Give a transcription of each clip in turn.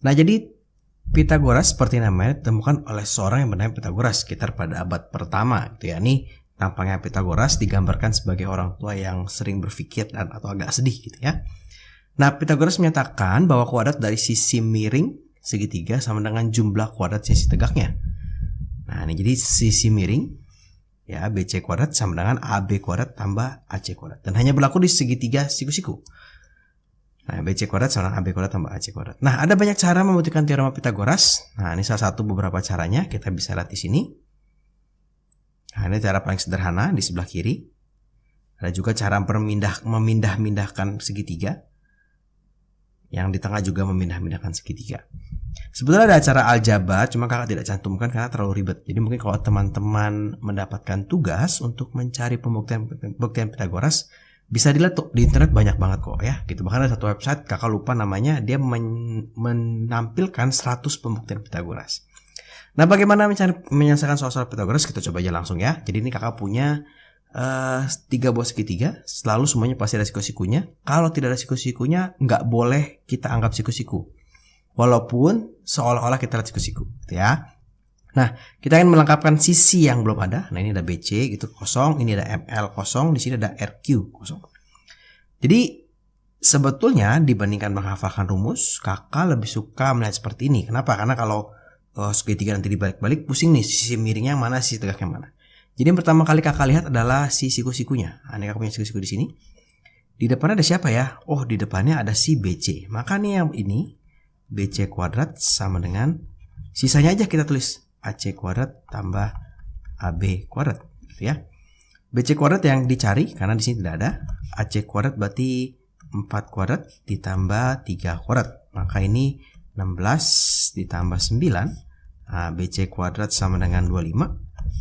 Nah, jadi Pitagoras seperti namanya ditemukan oleh seorang yang bernama Pitagoras sekitar pada abad pertama gitu ya. Ini tampangnya Pitagoras digambarkan sebagai orang tua yang sering berpikir dan atau agak sedih gitu ya. Nah, Pitagoras menyatakan bahwa kuadrat dari sisi miring segitiga sama dengan jumlah kuadrat sisi tegaknya. Nah, ini jadi sisi miring ya BC kuadrat sama dengan AB kuadrat tambah AC kuadrat, dan hanya berlaku di segitiga siku-siku. Nah, BC kuadrat sama dengan AB kuadrat tambah AC kuadrat. Nah, ada banyak cara membuktikan teorema Pitagoras. Nah, ini salah satu beberapa caranya, kita bisa lihat di sini. Nah, ini cara paling sederhana di sebelah kiri. Ada juga cara memindah-mindahkan segitiga. Yang di tengah juga memindah-mindahkan segitiga. Sebetulnya ada cara aljabar, cuma kakak tidak cantumkan karena terlalu ribet. Jadi mungkin kalau teman-teman mendapatkan tugas untuk mencari pembuktian Pitagoras, bisa dilihat tuh di internet banyak banget kok ya. Gitu. Bahkan ada satu website kakak lupa namanya, dia menampilkan 100 pembuktian Pitagoras. Nah, bagaimana menyelesaikan soal-soal Pitagoras? Kita coba aja langsung ya. Jadi ini kakak punya 3 buah segitiga, selalu semuanya pasti ada siku-sikunya. Kalau tidak ada siku-sikunya, nggak boleh kita anggap siku-siku. Walaupun seolah-olah kita lihat siku-siku, gitu ya. Nah, kita akan melengkapkan sisi yang belum ada. Nah, ini ada BC gitu kosong, ini ada ML kosong, di sini ada RQ kosong. Jadi sebetulnya dibandingkan menghafalkan rumus, kakak lebih suka melihat seperti ini. Kenapa? Karena kalau segitiga nanti dibalik-balik, pusing nih sisi miringnya mana, sisi tegaknya mana. Jadi yang pertama kali kakak lihat adalah si siku-sikunya. Nah, ini kakak punya siku-siku di sini. Di depannya ada siapa ya? Oh, di depannya ada si BC. Maka nih yang ini BC kuadrat sama dengan sisanya aja kita tulis AC kuadrat tambah AB kuadrat gitu ya. BC kuadrat yang dicari karena di sini tidak ada. AC kuadrat berarti 4 kuadrat ditambah 3 kuadrat. Maka ini 16 ditambah 9. Nah, BC kuadrat sama dengan 25.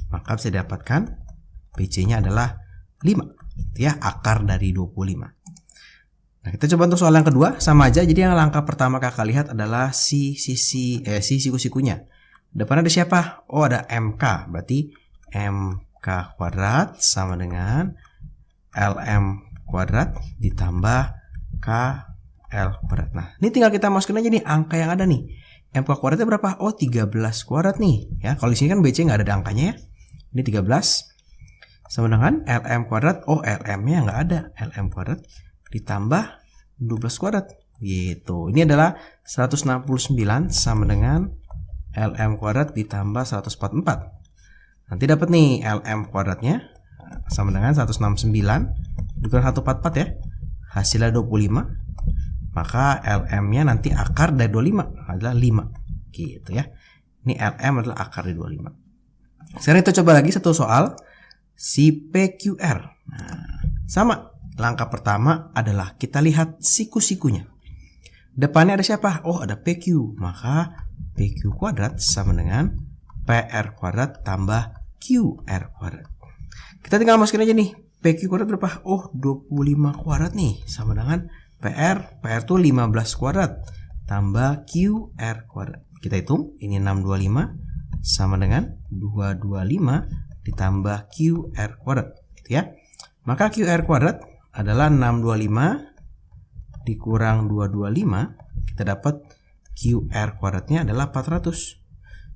Maka bisa didapatkan BC-nya adalah 5 ya, akar dari 25. Nah, kita coba untuk soal yang kedua, sama aja. Jadi yang langkah pertama kakak lihat adalah si siku-sikunya. Depan ada siapa? Oh, ada MK. Berarti MK kuadrat sama dengan LM kuadrat ditambah KL kuadrat. Nah, ini tinggal kita masukin aja nih angka yang ada nih. MK kuadratnya berapa? Oh, 13 kuadrat nih. Ya, kalau di sini kan BC nggak ada angkanya ya. Ini 13 sama dengan LM kuadrat. Oh, LM-nya nggak ada. LM kuadrat ditambah 12 kuadrat. Gitu. Ini adalah 169 sama dengan LM kuadrat ditambah 144. Nanti dapat nih LM kuadratnya sama dengan 169 dikurang 144 ya. Hasilnya 25. Maka LM-nya nanti akar dari 25 adalah 5. Gitu ya. Ini LM adalah akar dari 25. Sekarang kita coba lagi satu soal. Si PQR. Nah, sama. Langkah pertama adalah kita lihat siku-sikunya. Depannya ada siapa? Oh, ada PQ. Maka PQ kuadrat sama dengan PR kuadrat tambah QR kuadrat. Kita tinggal masukin aja nih. PQ kuadrat berapa? Oh, 25 kuadrat nih. Sama dengan PR tuh 15 kuadrat tambah QR kuadrat. Kita hitung, ini 625 sama dengan 225 ditambah QR kuadrat, gitu ya. Maka QR kuadrat adalah 625 dikurang 225, kita dapat QR kuadratnya adalah 400.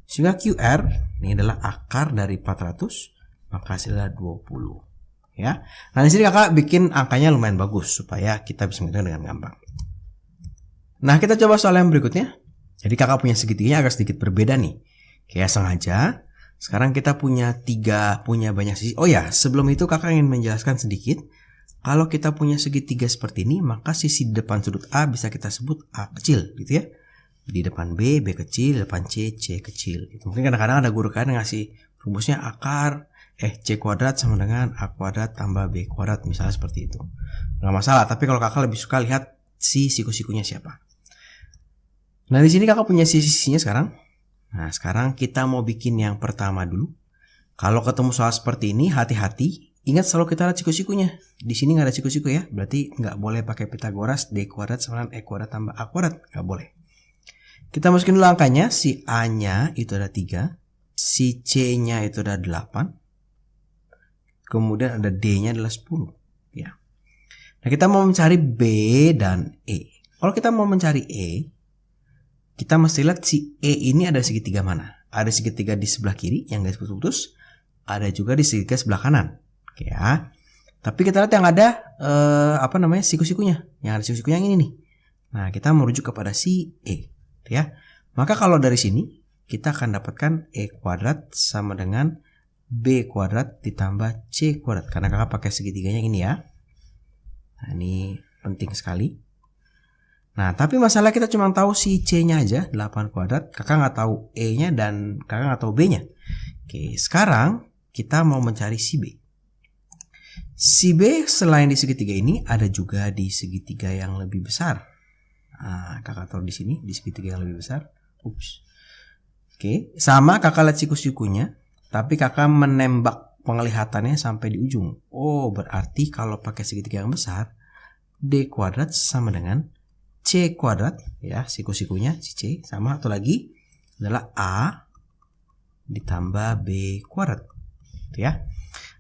Sehingga QR ini adalah akar dari 400, maka hasilnya 20. Ya. Nah, di sini kakak bikin angkanya lumayan bagus supaya kita bisa mengerjakan dengan gampang. Nah, kita coba soal yang berikutnya. Jadi kakak punya segitiganya agak sedikit berbeda nih. Kayak sengaja. Sekarang kita punya banyak sisi. Oh ya, sebelum itu kakak ingin menjelaskan sedikit. Kalau kita punya segitiga seperti ini, maka sisi depan sudut A bisa kita sebut A kecil, gitu ya. Di depan B kecil, di depan C kecil. Gitu. Mungkin kadang-kadang ada guru kan yang ngasih rumusnya akar C kuadrat sama dengan A kuadrat tambah B kuadrat, misalnya seperti itu. Nggak masalah, tapi kalau kakak lebih suka lihat si siku-sikunya siapa. Nah, di sini kakak punya sisi-sisinya sekarang. Nah, sekarang kita mau bikin yang pertama dulu. Kalau ketemu soal seperti ini, hati-hati. Ingat selalu kita lihat siku-sikunya. Di sini nggak ada siku-siku ya, berarti nggak boleh pakai Pitagoras. D kuadrat sama dengan E kuadrat tambah A kuadrat, nggak boleh. Kita masukin dulu angkanya. Si A-nya itu ada 3, si C-nya itu ada 8, kemudian ada D-nya adalah 10. Ya. Nah, kita mau mencari B dan E. Kalau kita mau mencari E, kita mesti lihat si E ini ada segitiga mana. Ada segitiga di sebelah kiri yang garis putus-putus, ada juga di segitiga sebelah kanan. Oke ya. Tapi kita lihat yang ada siku-sikunya. Yang ada siku-sikunya yang ini nih. Nah, kita merujuk kepada si E, ya. Maka kalau dari sini kita akan dapatkan E kuadrat sama dengan B kuadrat ditambah C kuadrat. Karena kakak pakai segitiganya ini ya. Nah, ini penting sekali. Nah, tapi masalah kita cuma tahu si C-nya aja, 8 kuadrat. Kakak nggak tahu E-nya dan kakak nggak tahu B-nya. Oke, sekarang kita mau mencari si B. Si B selain di segitiga ini, ada juga di segitiga yang lebih besar. Nah, kakak taruh di sini, di segitiga yang lebih besar. Ups. Oke, sama kakak lihat siku-sikunya, tapi kakak menembak penglihatannya sampai di ujung. Oh, berarti kalau pakai segitiga yang besar, D kuadrat sama dengan C kuadrat, ya, siku-sikunya si C sama, atau lagi adalah A ditambah B kuadrat, ya.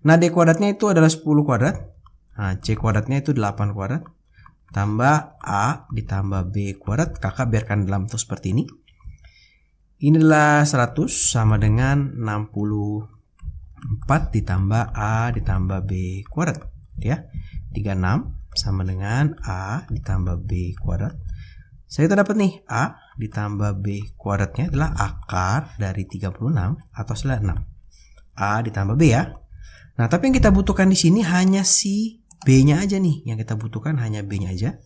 Nah, D kuadratnya itu adalah 10 kuadrat. Nah, C kuadratnya itu 8 kuadrat tambah A ditambah B kuadrat. Kakak biarkan dalam bentuk seperti ini. Ini adalah 100 sama dengan 64 ditambah A ditambah B kuadrat, ya. 36 sama dengan A ditambah B kuadrat. Saya dapat nih A ditambah B kuadratnya adalah akar dari 36 atau setelah 6. A ditambah B ya. Nah, tapi yang kita butuhkan di sini hanya si B-nya aja nih. Yang kita butuhkan hanya B-nya aja.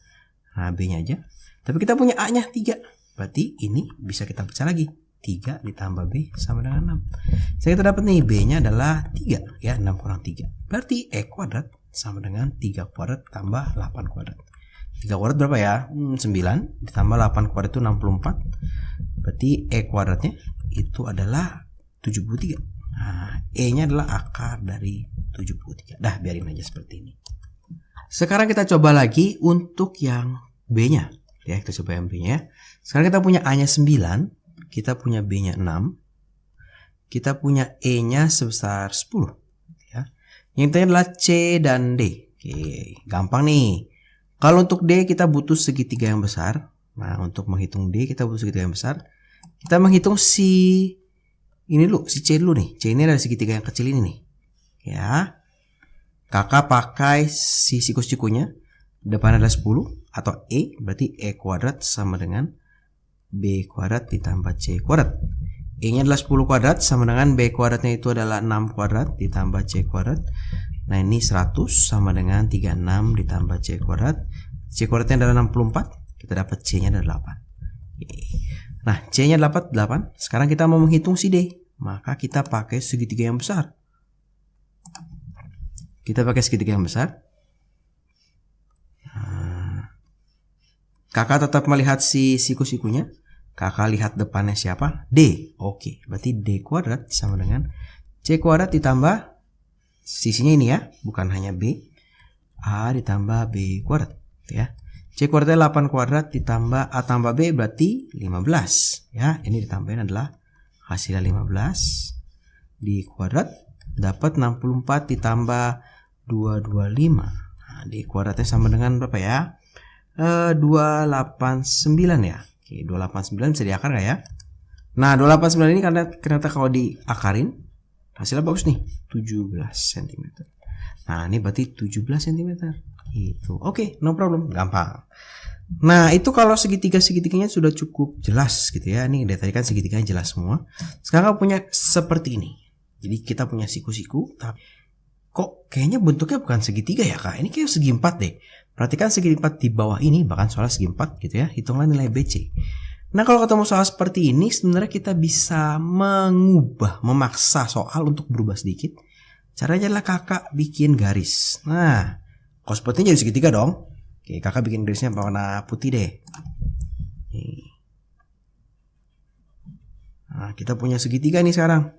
Nah, B-nya aja. Tapi kita punya A-nya 3. Berarti ini bisa kita baca lagi. 3 ditambah B sama dengan 6. Saya kita dapat nih B-nya adalah 3 ya, 6 kurang 3. Berarti E kuadrat sama dengan 3 kuadrat tambah 8 kuadrat. 3 kuadrat berapa ya? 9 ditambah 8 kuadrat itu 64. Berarti E kuadratnya itu adalah 73. Nah, E-nya adalah akar dari 73. Dah, biarin aja seperti ini. Sekarang kita coba lagi untuk yang B-nya. Ya, kita coba yang B-nya. Sekarang kita punya A-nya 9. Kita punya B-nya 6. Kita punya E-nya sebesar 10. Ya. Yang terakhir adalah C dan D. Oke, gampang nih. Kalau untuk D kita butuh segitiga yang besar. Nah, untuk menghitung D kita butuh segitiga yang besar. Kita menghitung si C dulu nih. C ini adalah segitiga yang kecil ini nih. Ya. Kakak pakai si siku-sikunya. Depan adalah 10 atau E. Berarti E kuadrat sama dengan B kuadrat ditambah C kuadrat. E-nya adalah 10 kuadrat sama dengan B kuadratnya itu adalah 6 kuadrat ditambah C kuadrat. Nah, ini 100 sama dengan 36 ditambah C kuadrat. C kuadratnya adalah 64. Kita dapat C-nya adalah 8. Nah, C-nya dapat 8. Sekarang kita mau menghitung si D. Maka kita pakai segitiga yang besar. Kita pakai segitiga yang besar. Nah, kakak tetap melihat si siku-sikunya. Kakak lihat depannya siapa? D. Oke, berarti D kuadrat sama dengan C kuadrat ditambah sisinya ini ya, bukan hanya B. A ditambah B kuadrat, ya. C kuadratnya 8 kuadrat ditambah A tambah B berarti 15, ya. Ini ditambahin adalah hasilnya 15 di kuadrat dapat 64 ditambah 225. Nah, di kuadratnya sama dengan berapa ya? 289 ya. Oke, 289 bisa diakar nggak ya? Nah, 289 ini karena ternyata kalau diakarin hasilnya bagus nih, 17 cm. Nah, ini berarti 17 cm. Itu. Oke, no problem, gampang. Nah, itu kalau segitiga-segitiganya sudah cukup jelas gitu ya. Ini dari tadi kan segitiganya jelas semua. Sekarang punya seperti ini. Jadi kita punya siku-siku, tapi kok kayaknya bentuknya bukan segitiga ya, Kak? Ini kayak segi 4 deh. Perhatikan segi 4 di bawah ini, bahkan soalnya segi 4 gitu ya. Hitunglah nilai BC. Nah, kalau ketemu soal seperti ini, sebenarnya kita bisa memaksa soal untuk berubah sedikit. Caranya adalah kakak bikin garis. Nah, kalau seperti ini jadi segitiga dong. Oke, kakak bikin garisnya warna putih deh. Nah, kita punya segitiga nih sekarang.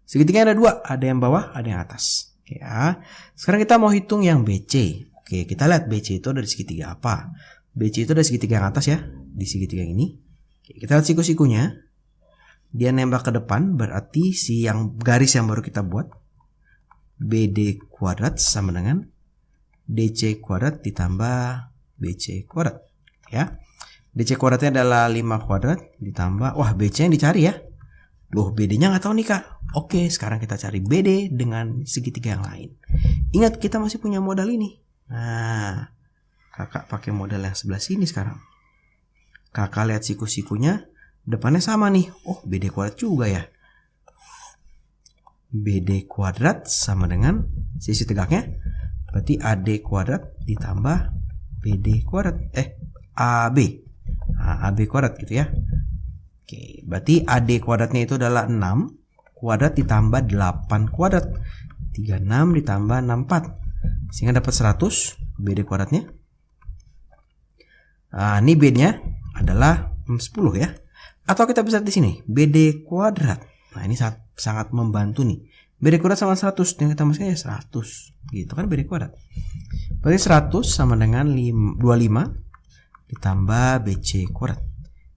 Segitiga ada 2, ada yang bawah, ada yang atas. Oke ya. Sekarang kita mau hitung yang BC. Oke, kita lihat BC itu dari segitiga apa. BC itu dari segitiga yang atas ya, di segitiga ini. Oke, kita lihat siku-sikunya. Dia nembak ke depan, berarti si yang garis yang baru kita buat, BD kuadrat sama dengan DC kuadrat ditambah BC kuadrat, ya. DC kuadratnya adalah 5 kuadrat ditambah, wah BC yang dicari ya. Loh, BD-nya nggak tahu nih Kak. Oke, sekarang kita cari BD dengan segitiga yang lain. Ingat, kita masih punya modal ini. Nah, Kakak pakai modal yang sebelah sini sekarang. Kakak lihat siku-sikunya, depannya sama nih. Oh, BD kuadrat juga ya. BD kuadrat sama dengan sisi tegaknya, berarti AD kuadrat ditambah BD kuadrat. AB. Nah, AB kuadrat gitu ya. Oke, berarti AD kuadratnya itu adalah 6 kuadrat ditambah 8 kuadrat. 36 ditambah 64. Sehingga dapat 100 BD kuadratnya. Nah, ini B-nya adalah 10 ya. Atau kita bisa di sini, BD kuadrat. Nah, ini sangat membantu nih. BD kuadrat sama 100, yang kita masukkan ya 100. Gitu kan BD kuadrat. Berarti 100 sama dengan 25 ditambah BC kuadrat.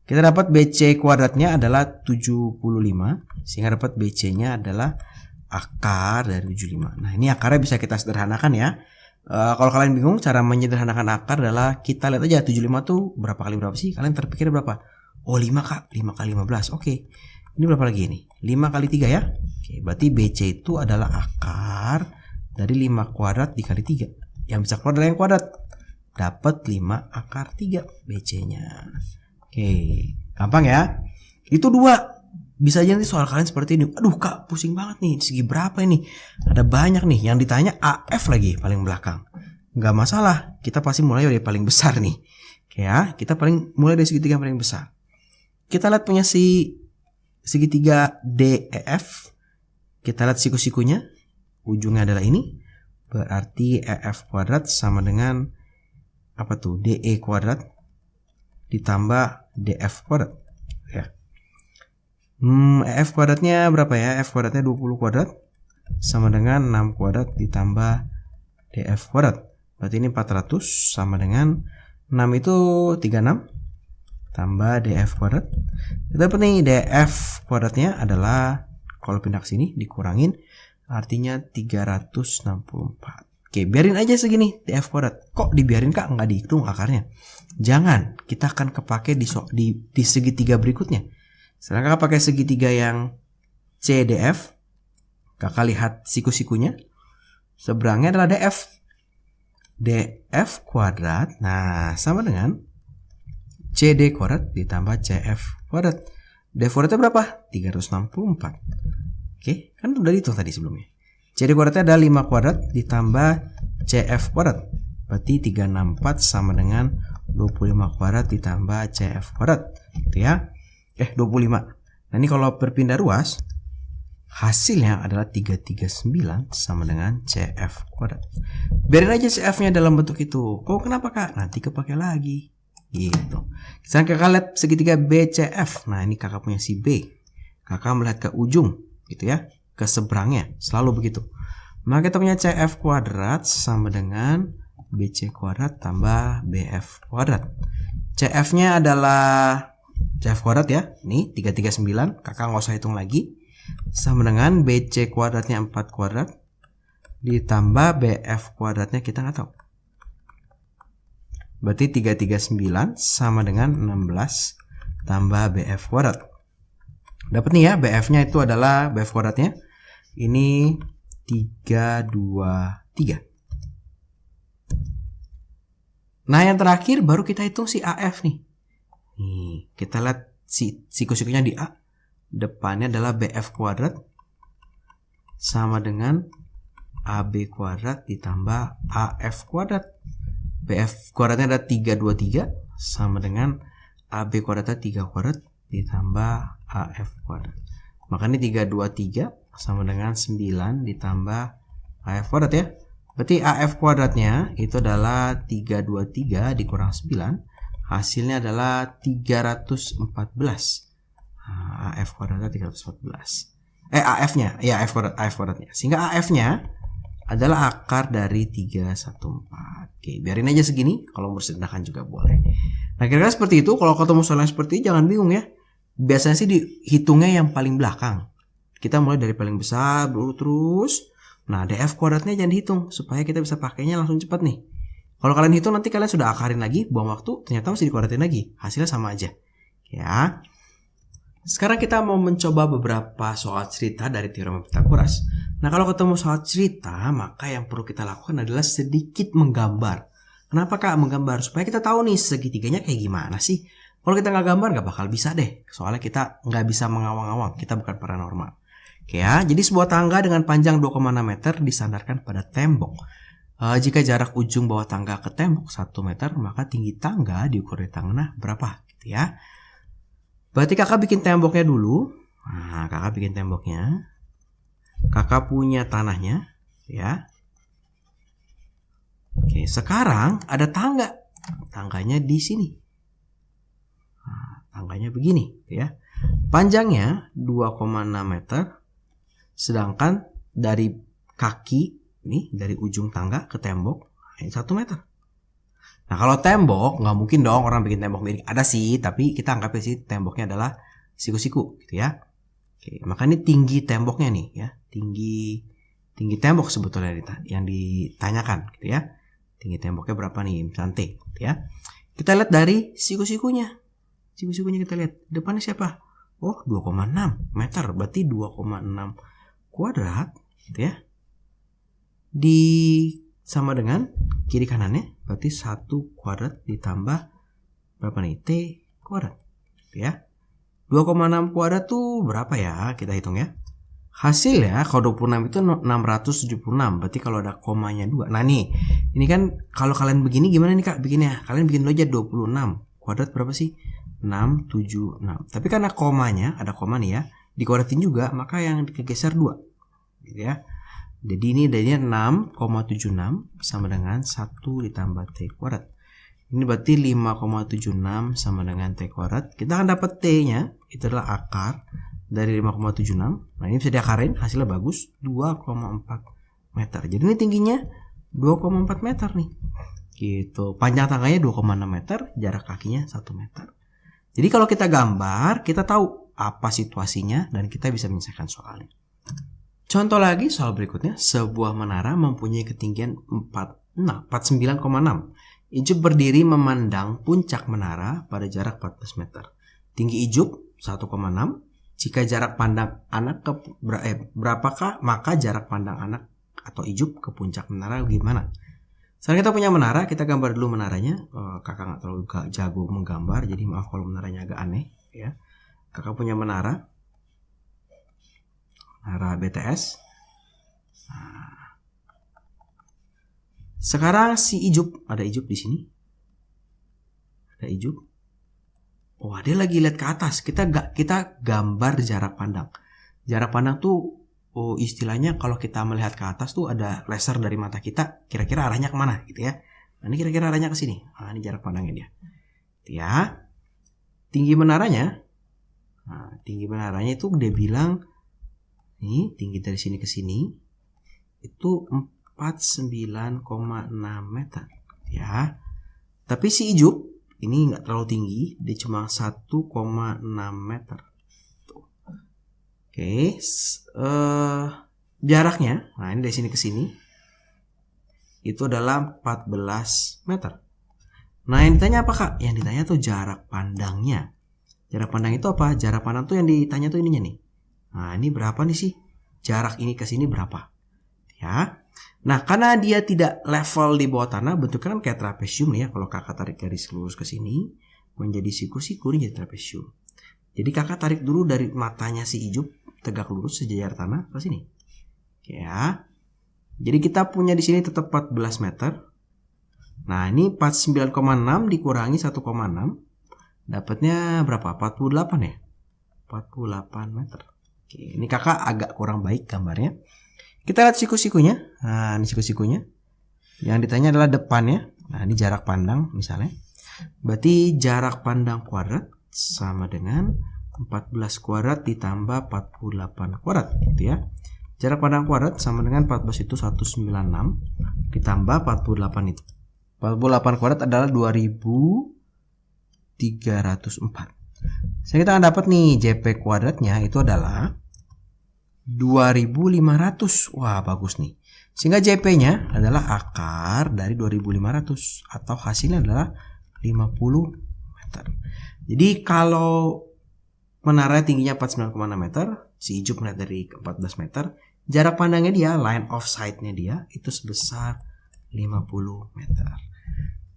Kita dapat BC kuadratnya adalah 75, sehingga dapat BC-nya adalah akar dari 75. Nah, ini akarnya bisa kita sederhanakan ya. Kalau kalian bingung cara menyederhanakan akar adalah kita lihat aja 75 tuh berapa kali berapa sih? Kalian terpikir berapa? Oh, 5 Kak, 5 kali 15. Oke. Ini berapa lagi ini? 5 kali 3 ya. Oke, berarti BC itu adalah akar dari 5 kuadrat dikali 3. Yang bisa keluar adalah yang kuadrat. Dapat 5 akar 3 BC-nya. Oke, gampang ya. Itu 2. Bisa aja nanti soal kalian seperti ini. Aduh Kak, pusing banget nih. Segi berapa ini? Ada banyak nih. Yang ditanya AF lagi paling belakang. Nggak masalah. Kita pasti mulai dari paling besar nih. Oke ya, kita mulai dari segitiga yang paling besar. Kita lihat punya segitiga DEF. Kita lihat siku-sikunya. Ujungnya adalah ini. Berarti EF kuadrat sama dengan apa tuh? DE kuadrat ditambah DF kuadrat. Ya. EF kuadratnya berapa ya? EF kuadratnya 20 kuadrat sama dengan 6 kuadrat ditambah DF kuadrat. Berarti ini 400 sama dengan 6 itu 36 tambah DF kuadrat. Kita dapat nih DF kuadratnya adalah, kalau pindah ke sini dikurangin, artinya 364. Oke, biarin aja segini DF kuadrat. Kok dibiarin Kak? Nggak dihitung akarnya. Jangan, kita akan kepake di segitiga berikutnya. Sekarang Kakak pakai segitiga yang CDF. Kakak lihat siku-sikunya. Seberangnya adalah DF. DF kuadrat, nah sama dengan CD kuadrat ditambah CF kuadrat. DF kuadratnya berapa? 364. Oke, kan udah dihitung tadi sebelumnya. CD kuadratnya ada 5 kuadrat ditambah CF kuadrat. Berarti 364 sama dengan 25 kuadrat ditambah CF kuadrat. Gitu ya. 25. Nah, ini kalau berpindah ruas, hasilnya adalah 339 sama dengan CF kuadrat. Biarin aja CF-nya dalam bentuk itu. Kok kenapa Kak? Nanti kepake lagi. Gitu. Sekarang Kakak lihat segitiga BCF. Nah, ini Kakak punya si B. Kakak melihat ke ujung, gitu ya. Ke seberangnya. Selalu begitu. Maka kita punya CF kuadrat sama dengan BC kuadrat tambah BF kuadrat. CF-nya adalah CF kuadrat ya. Nih 339. Kakak nggak usah hitung lagi. Sama dengan BC kuadratnya 4 kuadrat ditambah BF kuadratnya kita nggak tahu. Berarti 339 sama dengan 16 tambah BF kuadrat. Dapat nih ya, BF-nya itu adalah BF kuadratnya. Ini 323. Nah, yang terakhir baru kita hitung si AF nih. Nih, kita lihat siku-sikunya di A. Depannya adalah BF kuadrat sama dengan AB kuadrat ditambah AF kuadrat. BF kuadratnya ada 323 sama dengan AB kuadratnya 3 kuadrat ditambah AF kuadrat. Makanya 323 sama dengan 9 ditambah AF kuadrat ya. Berarti AF kuadratnya itu adalah 323 dikurang 9. Hasilnya adalah 314. Nah, AF kuadratnya 314. AF-nya, ya AF kuadratnya. Sehingga AF-nya adalah akar dari 314. Oke, biarin aja segini. Kalau mau sederhanakan juga boleh. Nah, kira-kira seperti itu. Kalau ketemu soal yang seperti ini, jangan bingung ya. Biasanya sih dihitungnya yang paling belakang. Kita mulai dari paling besar dulu terus. Nah, DF kuadratnya jangan dihitung supaya kita bisa pakainya langsung cepat nih. Kalau kalian hitung nanti kalian sudah akarin lagi, buang waktu, ternyata masih dikuadratin lagi. Hasilnya sama aja. Ya. Sekarang kita mau mencoba beberapa soal cerita dari teorema Pythagoras. Nah, kalau ketemu soal cerita, maka yang perlu kita lakukan adalah sedikit menggambar. Kenapa Kak menggambar? Supaya kita tahu nih segitiganya kayak gimana sih. Kalau kita nggak gambar nggak bakal bisa deh. Soalnya kita nggak bisa mengawang-awang. Kita bukan paranormal. Oke ya, jadi sebuah tangga dengan panjang 2,6 meter disandarkan pada tembok. Jika jarak ujung bawah tangga ke tembok 1 meter, maka tinggi tangga diukur dari tanah berapa, gitu ya. Berarti kakak bikin temboknya dulu. Nah, kakak bikin temboknya. Kakak punya tanahnya, ya. Oke, sekarang ada tangga. Tangganya di sini. Nah, tangganya begini, ya. Panjangnya 2,6 meter. Sedangkan dari kaki ini dari ujung tangga ke tembok 1 meter. Nah, kalau tembok nggak mungkin dong orang bikin tembok miring. Ada sih, tapi kita anggap sih temboknya adalah siku-siku, gitu ya. Oke, maka ini tinggi temboknya nih, ya. Tinggi tembok sebetulnya yang ditanyakan, gitu ya. Tinggi temboknya berapa nih, misalnya T, gitu ya. Kita lihat dari siku-sikunya. Siku-sikunya kita lihat. Depannya siapa? Oh, 2,6 meter. Berarti 2,6 kuadrat, gitu ya. Sama dengan kiri kanannya, berarti 1 kuadrat ditambah berapa nih? T kuadrat, ya. 2,6 kuadrat tuh berapa ya? Kita hitung ya. Hasil ya, kalau 26 itu 676, berarti kalau ada komanya 2. Nah nih, ini kan kalau kalian begini gimana nih Kak bikinnya? Kalian bikin dulu aja 26 kuadrat berapa sih? 676. Tapi karena komanya, ada koma nih ya, dikuadratin juga, maka yang dikegeser 2, gitu ya. Jadi ini jadinya 6,76 sama dengan 1 ditambah T kuadrat. Ini berarti 5,76 sama dengan T kuadrat. Kita akan dapat T-nya, itu adalah akar dari 5,76. Nah, ini bisa diakarin, hasilnya bagus, 2,4 meter. Jadi ini tingginya 2,4 meter nih. Gitu. Panjang tangganya 2,6 meter, jarak kakinya 1 meter. Jadi kalau kita gambar, kita tahu apa situasinya dan kita bisa menyelesaikan soalnya. Contoh lagi soal berikutnya, sebuah menara mempunyai ketinggian 49,6. Ijup berdiri memandang puncak menara pada jarak 14 meter. Tinggi Ijup 1,6. Jika jarak pandang anak berapakah, maka jarak pandang anak atau Ijup ke puncak menara gimana? Sekarang kita punya menara, kita gambar dulu menaranya. Kakak nggak terlalu jago menggambar, jadi maaf kalau menaranya agak aneh, ya. Kakak punya menara BTS. Nah, sekarang si Ijup, ada Ijup di sini. Ada Ijup. Wah, dia lagi lihat ke atas. Kita gambar jarak pandang. Jarak pandang tuh istilahnya kalau kita melihat ke atas tuh ada laser dari mata kita, kira-kira arahnya kemana gitu ya. Nah, ini kira-kira arahnya ke sini. Nah, ini jarak pandangnya dia. Ya. Tinggi menaranya. Nah, tinggi menaranya itu dia bilang ini tinggi dari sini ke sini itu 49,6 meter ya. Tapi si Ijup ini nggak terlalu tinggi, dia cuma 1,6 meter. Tuh. Oke, jaraknya, nah ini dari sini ke sini itu adalah 14 meter. Nah, yang ditanya apa Kak? Yang ditanya tuh jarak pandangnya. Jarak pandang itu apa? Jarak pandang tuh yang ditanya tuh ininya nih. Nah, ini berapa nih sih? Jarak ini ke sini berapa? Ya. Nah, karena dia tidak level di bawah tanah, bentuknya kan kayak trapesium nih ya. Kalau kakak tarik garis lurus ke sini, menjadi siku-siku ini jadi trapesium. Jadi kakak tarik dulu dari matanya si Ijup, tegak lurus sejajar tanah ke sini. Ya. Jadi kita punya di sini tetap 14 meter. Nah, ini 49,6 dikurangi 1,6. Dapatnya berapa? 48 ya? 48 meter. Oke, ini kakak agak kurang baik gambarnya. Kita lihat siku-sikunya. Nah, ini siku-sikunya. Yang ditanya adalah depannya. Nah, ini jarak pandang misalnya. Berarti jarak pandang kuadrat sama dengan 14 kuadrat ditambah 48 kuadrat gitu ya. Jarak pandang kuadrat sama dengan 14 itu 196 ditambah 48 itu. 48 kuadrat adalah 2304. Jadi kita akan dapat nih JP kuadratnya itu adalah 2500. Wah, bagus nih. Sehingga JP-nya adalah akar dari 2500 atau hasilnya adalah 50 meter. Jadi kalau menara tingginya 49,6 meter, si Ijup melihat dari 14 meter, jarak pandangnya dia, line of sight-nya dia itu sebesar 50 meter.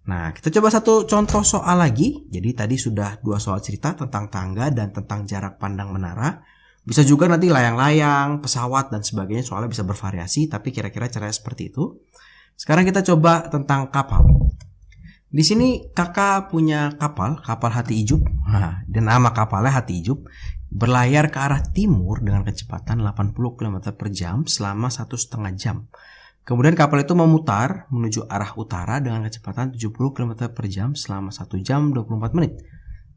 Nah, kita coba satu contoh soal lagi. Jadi tadi sudah 2 soal cerita tentang tangga dan tentang jarak pandang menara. Bisa juga nanti layang-layang, pesawat dan sebagainya, soalnya bisa bervariasi, tapi kira-kira caranya seperti itu. Sekarang kita coba tentang kapal. Di sini kakak punya kapal Hati Ijup. Dan nama kapalnya Hati Ijup, berlayar ke arah timur dengan kecepatan 80 km per jam selama 1,5 jam. Kemudian kapal itu memutar menuju arah utara dengan kecepatan 70 km per jam selama 1 jam 24 menit.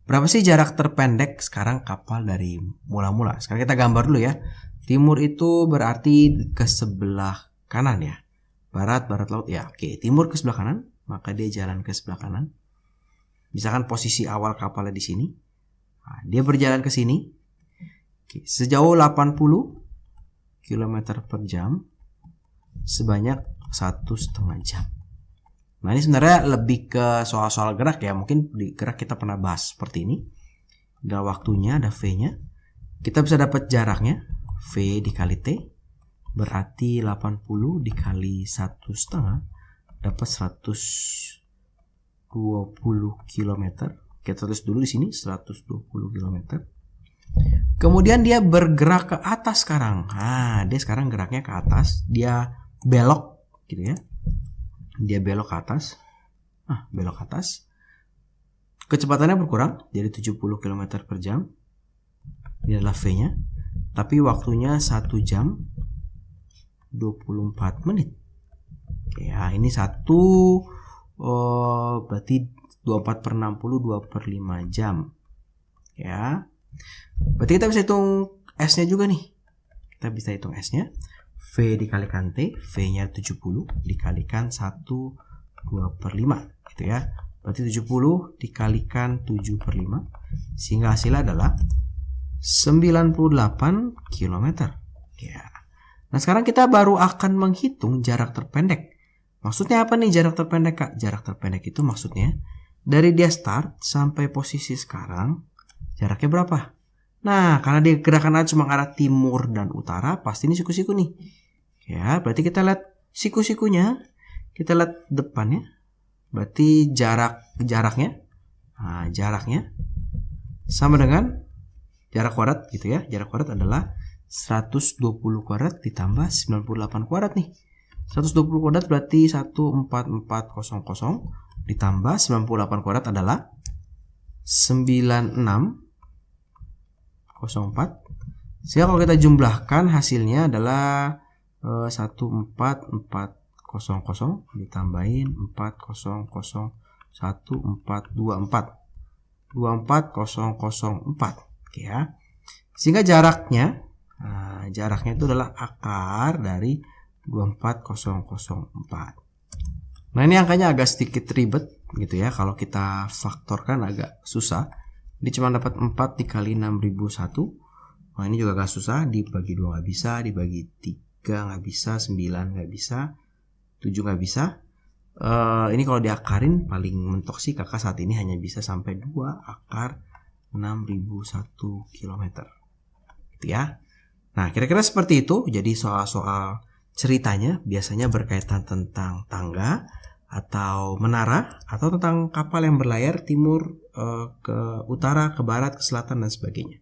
Berapa sih jarak terpendek sekarang kapal dari mula-mula? Sekarang kita gambar dulu ya. Timur itu berarti ke sebelah kanan ya. Barat laut ya. Oke, timur ke sebelah kanan. Maka dia jalan ke sebelah kanan. Misalkan posisi awal kapalnya di sini. Nah, dia berjalan ke sini. Oke, sejauh 80 km per jam sebanyak 1,5 jam. Nah, ini sebenarnya lebih ke soal-soal gerak ya. Mungkin di gerak kita pernah bahas seperti ini. Ada waktunya, ada V-nya. Kita bisa dapat jaraknya. V dikali T berarti 80 dikali 1,5 dapat 120 km. Kita tulis dulu di sini 120 km. Kemudian dia bergerak ke atas sekarang. Nah, dia sekarang geraknya ke atas. Dia belok gitu ya. Dia belok ke atas. Belok ke atas. Kecepatannya berkurang jadi 70 km per jam. Ini adalah V-nya. Tapi waktunya 1 jam 24 menit. Ya, ini berarti 24 per 60, 2 per 5 jam. Ya. Berarti kita bisa hitung S-nya juga nih. Kita bisa hitung S-nya. V dikalikan T, V-nya 70 dikalikan 1, 2 per 5. Gitu ya. Berarti 70 dikalikan 7 per 5. Sehingga hasilnya adalah 98 km. Ya. Nah, sekarang kita baru akan menghitung jarak terpendek. Maksudnya apa nih jarak terpendek, Kak? Jarak terpendek itu maksudnya dari dia start sampai posisi sekarang jaraknya berapa? Nah, karena dia gerakan cuma arah timur dan utara, pasti ini siku-siku nih. Ya, berarti kita lihat siku-sikunya, kita lihat depannya. Berarti jaraknya. Nah, jaraknya sama dengan jarak kuadrat gitu ya. Jarak kuadrat adalah 120 kuadrat ditambah 98 kuadrat nih. 120 kuadrat berarti 14400 ditambah 98 kuadrat adalah 9604. Sehingga kalau kita jumlahkan hasilnya adalah 14400 ditambahin 400 1424 24004 ya. Sehingga jaraknya itu adalah akar dari 24004. Nah, ini angkanya agak sedikit ribet gitu ya. Kalau kita faktorkan agak susah. Ini cuma dapat 4 dikali 6001. Nah, ini juga agak susah. Dibagi 2 nggak bisa, dibagi 3 nggak bisa, 9 nggak bisa, 7 nggak bisa. Ini kalau diakarin paling mentok sih kakak saat ini hanya bisa sampai 2 akar 6001 km. Gitu ya. Nah, kira-kira seperti itu. Jadi soal-soal ceritanya biasanya berkaitan tentang tangga atau menara atau tentang kapal yang berlayar timur ke utara, ke barat, ke selatan dan sebagainya.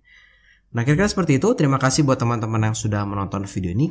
Nah, kira-kira seperti itu. Terima kasih buat teman-teman yang sudah menonton video ini.